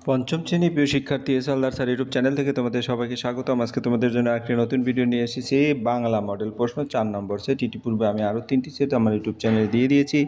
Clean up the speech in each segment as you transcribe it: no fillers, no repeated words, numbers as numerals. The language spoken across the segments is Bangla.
পঞ্চম শ্রেণী প্রিয় শিক্ষার্থী এসএলদার স্যার ইউটিউব চ্যানেল থেকে তোমাদের সবাইকে স্বাগতম। আজকে তোমাদের জন্য একটি নতুন ভিডিও নিয়ে এসেছি। বাংলা মডেল প্রশ্ন 4 নম্বর সেট। ইতিপূর্বে আমি আরও 3টি সেট আমার ইউটিউব চ্যানেলে দিয়ে দিয়েছি।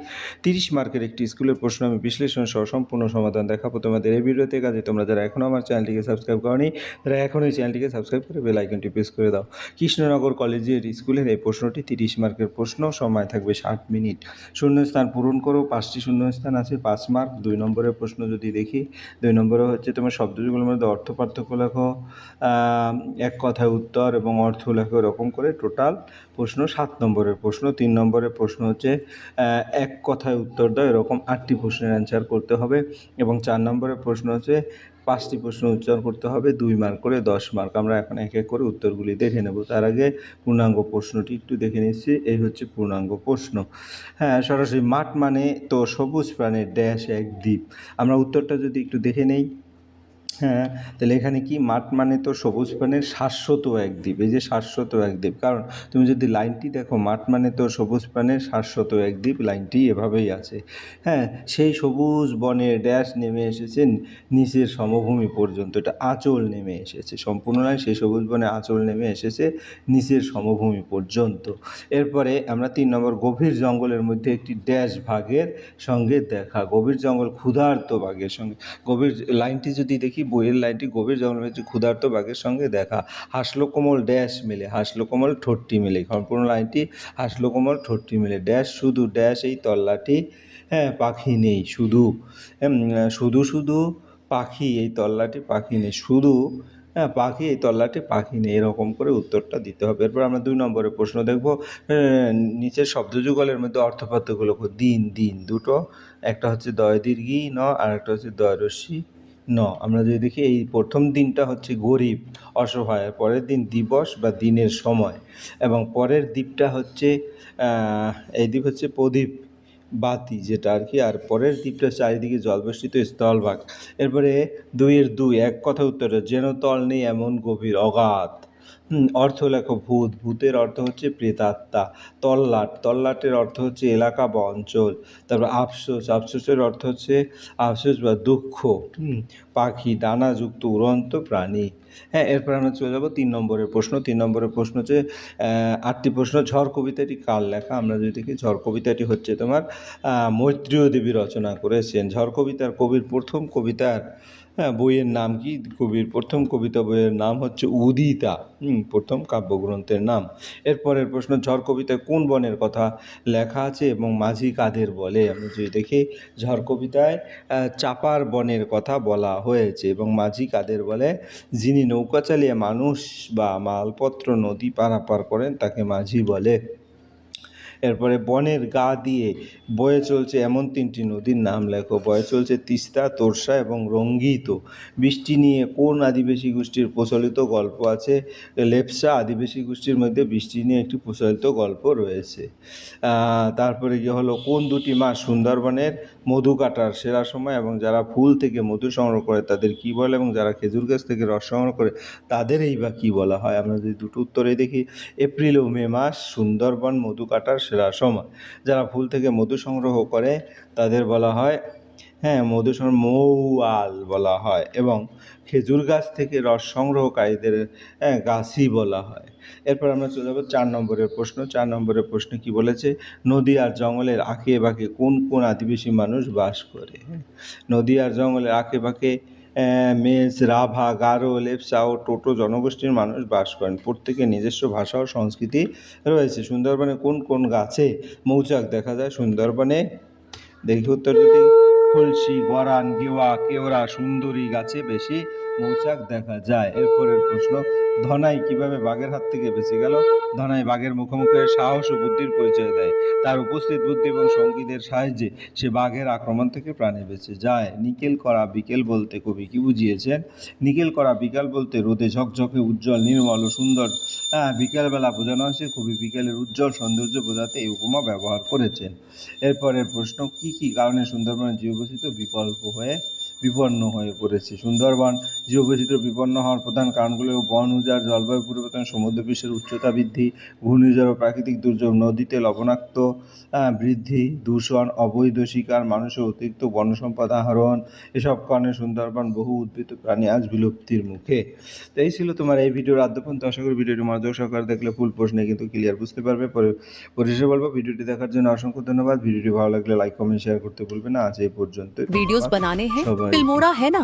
30 মার্কের একটি স্কুলের প্রশ্ন আমি বিশ্লেষণ সহ সম্পূর্ণ সমাধান দেখাবো তোমাদের এই ভিডিওতে। কাজে তোমরা যারা এখনও আমার চ্যানেলটিকে সাবস্ক্রাইব করোনি তারা এখনই চ্যানেলটিকে সাবস্ক্রাইব করে বেল আইকনটি প্রেস করে দাও। কৃষ্ণনগর কলেজের স্কুলের এই প্রশ্নটি 30 মার্কের প্রশ্ন, সময় থাকবে 60 মিনিট। শূন্যস্থান পূরণ করো। 5টি শূন্যস্থান আছে, 5 মার্ক। 2 নম্বরের প্রশ্ন যদি দেখি, 2 নম্বরে হচ্ছে তোমার শব্দযুগলের মধ্যে অর্থ পার্থক্য লেখো, এক কথায় উত্তর এবং অর্থ লেখো, এরকম করে টোটাল প্রশ্ন 7 নম্বরের প্রশ্ন। 3 নম্বরের প্রশ্ন হচ্ছে এক কথায় উত্তর দাও, এরকম 8টি প্রশ্নের অ্যান্সার করতে হবে। এবং 4 নম্বরের প্রশ্ন হচ্ছে 5টি প্রশ্ন উচ্চারণ করতে হবে, 2 মার্ক করে 10 মার্ক। আমরা এখন এক এক করে উত্তরগুলি দেখে নেব। তার আগে পূর্ণাঙ্গ প্রশ্নটি একটু দেখে নিচ্ছি। এই হচ্ছে পূর্ণাঙ্গ প্রশ্ন। হ্যাঁ, সরাসরি মাঠ মানে তো সবুজ প্রাণের ড্যাশ এক দ্বীপ। আমরা উত্তরটা যদি একটু দেখে নেই, হ্যাঁ, তাহলে এখানে কি মাঠ মানে তো সবুজ প্রাণের শাশ্বত এক দ্বীপ। এই যে শাশ্বত এক দ্বীপ, কারণ তুমি যদি লাইনটি দেখো, মাঠ মানে তো সবুজ প্রাণের শাশ্বত এক দ্বীপ, লাইনটি এভাবেই আছে। হ্যাঁ, সেই সবুজ বনের ড্যাশ নেমে এসেছে নিচের সমভূমি পর্যন্ত। এটা আঁচল নেমে এসেছে, সম্পূর্ণ নয়, সেই সবুজ বনে আঁচল নেমে এসেছে নিচের সমভূমি পর্যন্ত। এরপরে আমরা 3 নম্বর, গভীর জঙ্গলের মধ্যে একটি ড্যাশ ভাগের সঙ্গে দেখা। গভীর জঙ্গল ক্ষুধার্ত বাঘের সঙ্গে, গভীর লাইনটি যদি দেখি, বইয়ের লাইনটি, গভীর জঙ্গলের মধ্যে ক্ষুধার্ত বাঘের সঙ্গে দেখা। হাসলো কোমল ড্যাশ মেলে, হাসলো কোমল ঠোঁটটি মেলে। সম্পূর্ণ লাইনটি হাসলো কোমল ঠোঁটটি মেলে। ড্যাশ শুধু ড্যাশ এই তল্লাটি, হ্যাঁ, পাখি নেই শুধু, শুধু শুধু পাখি এই তল্লাটি পাখি নেই শুধু, হ্যাঁ, পাখি এই তল্লাটি পাখি নেই, এরকম করে উত্তরটা দিতে হবে। এরপর আমরা 2 নম্বরের প্রশ্ন দেখব। নিচের শব্দযুগলের মধ্যে অর্থপার্থক্য লেখো। দিন, দিন দুটো, একটা হচ্ছে দয় দীর্ঘি ন আর একটা হচ্ছে দয় রস্যি ন। আমরা যদি দেখি, এই প্রথম দিনটা হচ্ছে গরিব অসহায়, পরের দিন দিবস বা দিনের সময়, এবং পরের দ্বীপটা হচ্ছে এই দ্বীপ হচ্ছে প্রদীপ বাতি, যেটা আর কি। আর পরের দ্বীপটা চারিদিকে জলবেষ্টিত স্থলভাগ। এরপরে 2-এর 2, এক কথা উত্তরে যেন তল নেই এমন গভীর অগাধ। অর্থ লেখো। ভূত, ভূতের অর্থ হচ্ছে প্রেতাত্মা। তল্লাট, তল্লাটের অর্থ হচ্ছে এলাকা বা অঞ্চল। তারপর আফসোস, আফসোসের অর্থ হচ্ছে আফসোস বা দুঃখ। পাখি, ডানাযুক্ত উড়ন্ত প্রাণী। হ্যাঁ, এরপর আমরা চলে যাব 3 নম্বরের প্রশ্ন। 3 নম্বরের প্রশ্ন হচ্ছে 8টি প্রশ্ন। ঝড় কবিতাটি কার লেখা? আমরা যদি দেখি, ঝড় কবিতাটি হচ্ছে তোমার মৈত্রেয় দেবী রচনা করেছেন। ঝড় কবিতার কবির প্রথম কবিতার, হ্যাঁ, বইয়ের নাম কি? কবির প্রথম কবিতা বইয়ের নাম হচ্ছে উদিতা, প্রথম কাব্যগ্রন্থের নাম। এরপরের প্রশ্ন, ঝড় কবিতায় কোন বনের কথা লেখা আছে এবং মাঝি কাদের বলে? আমরা যদি দেখি, ঝড় কবিতায় চাপার বনের কথা বলা হয়েছে এবং মাঝি কাদের বলে? যিনি নৌকা চালিয়ে মানুষ বা মালপত্র নদী পারাপার করেন তাকে মাঝি বলে। এরপরে বনের গা দিয়ে বয়ে চলছে এমন 3টি নদীর নাম লেখো। বয়ে চলছে তিস্তা, তোরসা এবং রঙ্গিত। বৃষ্টি নিয়ে কোন আদিবাসী গোষ্ঠীর প্রচলিত গল্প আছে? লেপচা আদিবাসী গোষ্ঠীর মধ্যে বৃষ্টি নিয়ে একটি প্রচলিত গল্প রয়েছে। তারপরে কি হলো, কোন দুটি মাস সুন্দরবনের মধু কাটার সেরা সময় এবং যারা ফুল থেকে মধু সংগ্রহ করে তাদের কি বলে, এবং যারা খেজুর গাছ থেকে রস সংগ্রহ করে তাদের এই বা কী বলা হয়? আমরা যদি দুটো উত্তরে দেখি, এপ্রিল ও মে মাস সুন্দরবন মধু কাটার সেরা সময়। যারা ফুল থেকে মধু সংগ্রহ করে তাদের বলা হয়, হ্যাঁ, মধু সংগ্রহ মৌয়াল বলা হয়, এবং খেজুর গাছ থেকে রস সংগ্রহকারীদের, হ্যাঁ, গাছই বলা হয়। এরপর আমরা চলে যাব 4 নম্বরের প্রশ্ন। 4 নম্বরের প্রশ্ন কি বলেছে? নদী আর জঙ্গলের আঁকে বাঁকে কোন কোন আদিবাসী মানুষ বাস করে? নদী আর জঙ্গলের আঁকে বাঁকে মেচ, রাভা, গারো, লেপচা ও টোটো জনগোষ্ঠীর মানুষ বাস করেন। প্রত্যেকের নিজস্ব ভাষা ও সংস্কৃতি রয়েছে। সুন্দরবনে কোন কোন গাছে মৌচাক দেখা যায়? সুন্দরবনে দেখি উত্তর যদি, খুলশি, গরান, গেওয়া, কেওড়া, সুন্দরী গাছে বেশি মৌচাক দেখা যায়। এরপরের প্রশ্ন, ধনাই কিভাবে বাঘের হাত থেকে বেঁচে গেল? ধনাই বাঘের মুখোমুখি সাহস ও বুদ্ধির পরিচয় দেয়। তার উপস্থিত বুদ্ধি এবং সঙ্গীদের সাহায্যে সে বাঘের আক্রমণ থেকে প্রাণে বেঁচে যায়। নিকেল করা বিকেল বলতে কবি কি বুঝিয়েছেন? নিকেল করা বিকাল বলতে রোদে ঝকঝকে উজ্জ্বল, নির্মল ও সুন্দর বিকেলবেলা বোঝানো হয়েছে। কবি বিকেলের উজ্জ্বল সৌন্দর্য বোঝাতে এই উপমা ব্যবহার করেছেন। এরপরের প্রশ্ন, কি কি কারণে সুন্দরবনের জীববৈচিত্র্য বিকল্প হয়ে বিপন্ন হয়ে পড়েছে। সুন্দরবন জীববৈচিত্র্য বিপন্ন হওয়ার প্রধান কারণগুলো বন উজাড়, জলবায়ু পরিবর্তন, সমুদ্রপৃষ্ঠের উচ্চতা বৃদ্ধি, ঘূর্ণিঝড় ও প্রাকৃতিক দুর্যোগ, নদীতে লবণাক্ত বৃদ্ধি, দূষণ, অবৈধ শিকার, মানুষের অতিরিক্ত বনসম্পদ আহরণ, এসব কারণে সুন্দরবন বহু উদ্ভিদ প্রাণী আজ বিলুপ্তির মুখে। তো এই ছিল তোমার এই ভিডিওর আদ্যপন্ত। আশা করি ভিডিওটি মনোযোগ সহকারে দেখলে ফুল প্রশ্নে কিন্তু ক্লিয়ার বুঝতে পারবে। পরিশেষে বলবো ভিডিওটি দেখার জন্য অসংখ্য ধন্যবাদ। ভিডিওটি ভালো লাগলে লাইক, কমেন্ট, শেয়ার করতে ভুলবে না। আজ এই পর্যন্ত। वीडियोस बनाने हैं, সবাই फिल्मोरा है ना।